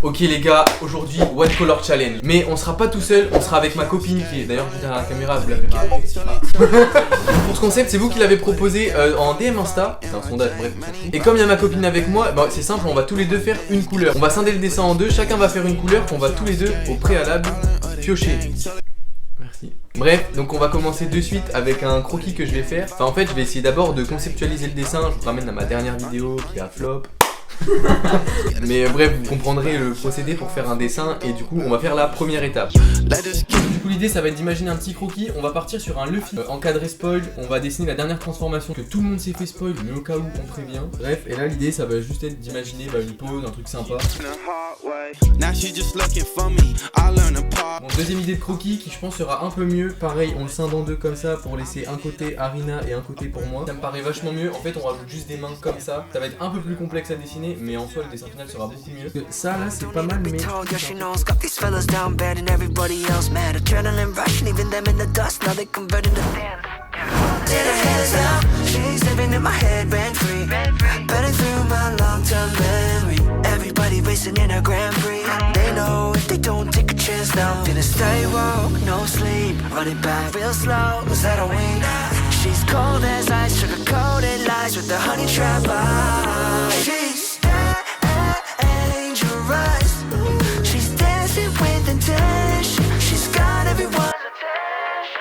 Ok les gars, aujourd'hui One Color Challenge. Mais on sera pas tout seul, on sera avec ma copine qui est d'ailleurs juste derrière la caméra, vous la verrez. Pour ce concept, c'est vous qui l'avez proposé en DM Insta. C'est un sondage, bref. Et comme il y a ma copine avec moi, bah, c'est simple, on va tous les deux faire une couleur. On va scinder le dessin en deux, chacun va faire une couleur qu'on va tous les deux au préalable piocher. Merci. Bref, donc on va commencer de suite avec un croquis que je vais faire. Enfin en fait, je vais essayer d'abord de conceptualiser le dessin. Je vous ramène à ma dernière vidéo qui a flop. Mais bref, vous comprendrez le procédé pour faire un dessin et du coup on va faire la première étape. Du coup l'idée ça va être d'imaginer un petit croquis. On va partir sur un Luffy encadré spoil. On va dessiner la dernière transformation que tout le monde s'est fait spoil, mais au cas où on prévient. Bref, et là l'idée ça va juste être d'imaginer une pose, un truc sympa. Bon, deuxième idée de croquis qui je pense sera un peu mieux. Pareil, on le scinde en deux comme ça pour laisser un côté Arina et un côté pour moi. Ça me paraît vachement mieux. En fait on rajoute juste des mains comme ça. Ça va être un peu plus complexe à dessiner, mais en soi le dessin final sera beaucoup mieux. Ça là c'est pas mal, mais everybody racing in a Grand Prix. They know if they don't take a chance now. Gonna stay woke, no sleep. Run it back real slow, is that a wing? She's cold as ice, sugar-coated lies with the honey trap eyes. She's dangerous. She's dancing with intention. She's got everyone's attention.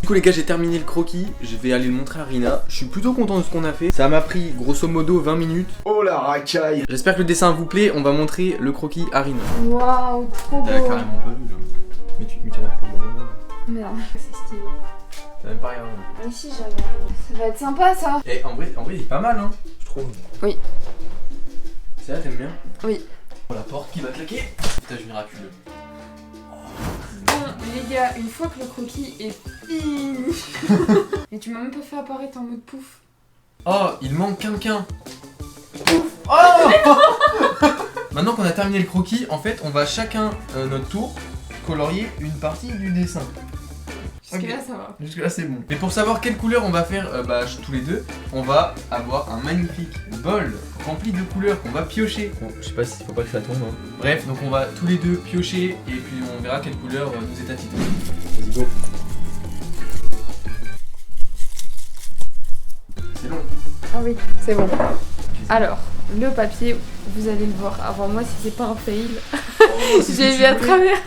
Du coup les gars, j'ai terminé le croquis, je vais aller le montrer à Rina. Je suis plutôt content de ce qu'on a fait. Ça m'a pris grosso modo 20 minutes. Oh la racaille. J'espère que le dessin vous plaît, on va montrer le croquis à Rina. Waouh, trop beau. T'as carrément pas vu là. Mais tu regardes pas le Merde, c'est stylé. T'as même pas regardé. Mais si, j'ai regardé. Ça va être sympa ça. Et en vrai il est pas mal hein, je trouve. Oui. C'est là, t'aimes bien? Oui. Oh, la porte qui va claquer. Putain, miraculeux. Bon les gars, une fois que le croquis est fini. Et tu m'as même pas fait apparaître en mode pouf. Oh, il manque quelqu'un. Oh. Maintenant qu'on a terminé le croquis, en fait, on va chacun notre tour colorier une partie du dessin. Jusque là ça va. Jusque là c'est bon. Mais pour savoir quelle couleur on va faire tous les deux, on va avoir un magnifique bol rempli de couleurs qu'on va piocher. Bon, je sais pas s'il faut pas que ça tombe. Hein. Bref, donc on va tous les deux piocher et puis on verra quelle couleur nous est attitrée. Vas-y go. C'est long. Ah oui, c'est bon. Alors, le papier, vous allez le voir avant moi si c'est pas un fail. Oh, j'ai vu à travers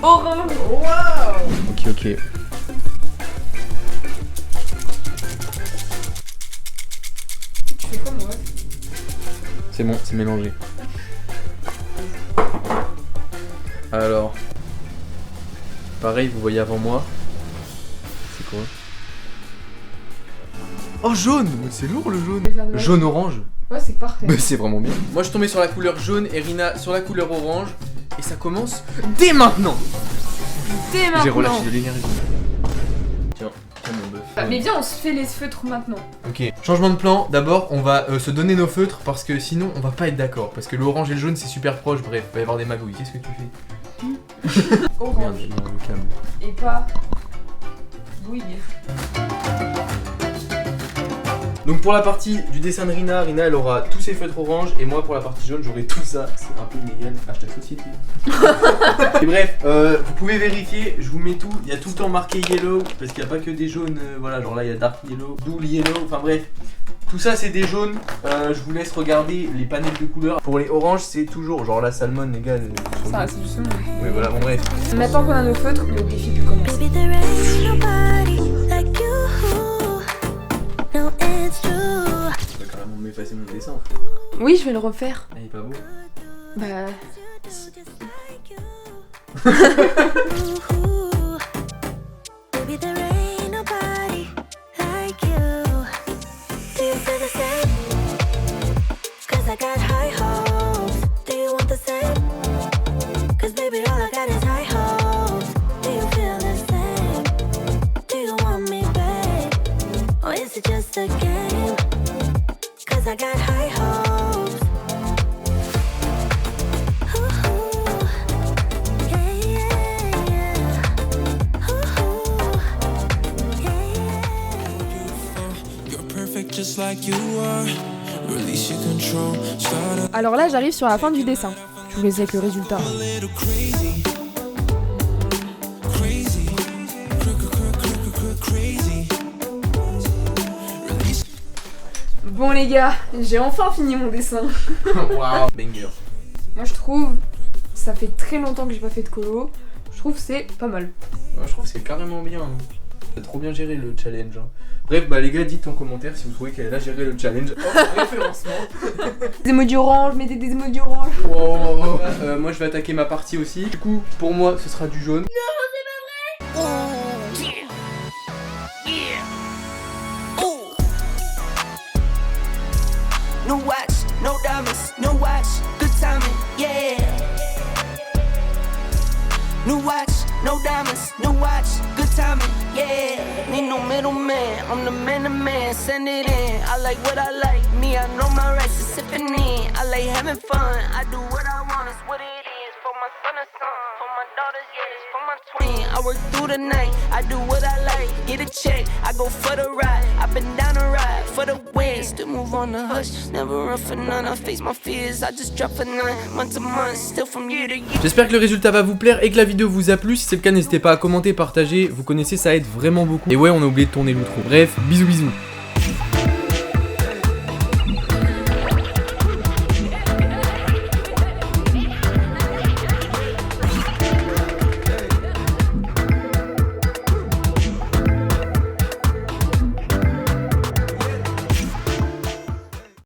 orange. Waouh. Ok. Tu fais quoi moi? C'est bon, c'est mélangé. Alors, pareil, vous voyez avant moi. C'est quoi? Oh jaune! C'est lourd le jaune! Jaune-orange? Ouais, c'est parfait. Mais c'est vraiment bien. Moi je suis tombé sur la couleur jaune et Rina sur la couleur orange. Et ça commence dès maintenant! Dès maintenant! J'ai relâché de l'énergie. Tiens mon bœuf. Mais viens, on se fait les feutres maintenant. Ok, changement de plan. D'abord, on va se donner nos feutres parce que sinon on va pas être d'accord. Parce que l'orange et le jaune c'est super proche. Bref, il va y avoir des magouilles. Qu'est-ce que tu fais? Orange. Merde, j'ai mis le câble. Et pas bouillir. Donc pour la partie du dessin de Rina, Rina elle aura tous ses feutres orange et moi pour la partie jaune j'aurai tout ça. C'est un peu inégal, hashtag société. Et bref, vous pouvez vérifier, je vous mets tout, il y a tout le temps marqué yellow parce qu'il n'y a pas que des jaunes, voilà, genre là il y a dark yellow, dull yellow, enfin bref. Tout ça c'est des jaunes, je vous laisse regarder les panels de couleurs. Pour les oranges c'est toujours, genre la salmon les gars. Ça c'est juste ça. Oui voilà, bon bref. Maintenant qu'on a nos feutres, le défi peut commencer. Tu vas carrément m'effacer mon dessin. Oui, je vais le refaire. Ah, il est pas beau. Bah... I got high hopes. You're perfect just like you are. Release your control. Start Alors là, j'arrive sur la fin du dessin. Je vous laisse avec le résultat. a little crazy. Crazy. Crazy. Release. Bon les gars, j'ai enfin fini mon dessin. Waouh, banger. Moi je trouve, ça fait très longtemps que j'ai pas fait de colo. Je trouve que c'est pas mal. Ouais, je trouve que c'est carrément bien. T'as trop bien géré le challenge. Hein. Bref, bah les gars, dites en commentaire si vous trouvez qu'elle a géré le challenge. Oh, référencement. Des emojis orange, mettez des emojis orange. Wow. Moi je vais attaquer ma partie aussi. Du coup, pour moi, ce sera du jaune. No watch, no diamonds, no watch, good timing, yeah. New watch, no diamonds, new watch, good timing, yeah. Need no middleman, I'm the man to man, send it in. I like what I like, me, I know my rights, it's sipping in. I like having fun, I do what I want, it's what it is. For my son and son, for my daughters, yeah, it's for my twin. I work through the night, I do what I like, get a check, I go for the ride. I've been down the ride for the win, still move on the hush, never run for none. I face my fears, I just drop a nine, month to month, still from year to year. J'espère que le résultat va vous plaire et que la vidéo vous a plu. Si c'est le cas, n'hésitez pas à commenter, partager. Vous connaissez, ça aide vraiment beaucoup. Et ouais, on a oublié de tourner l'outro. Bref, bisous bisous.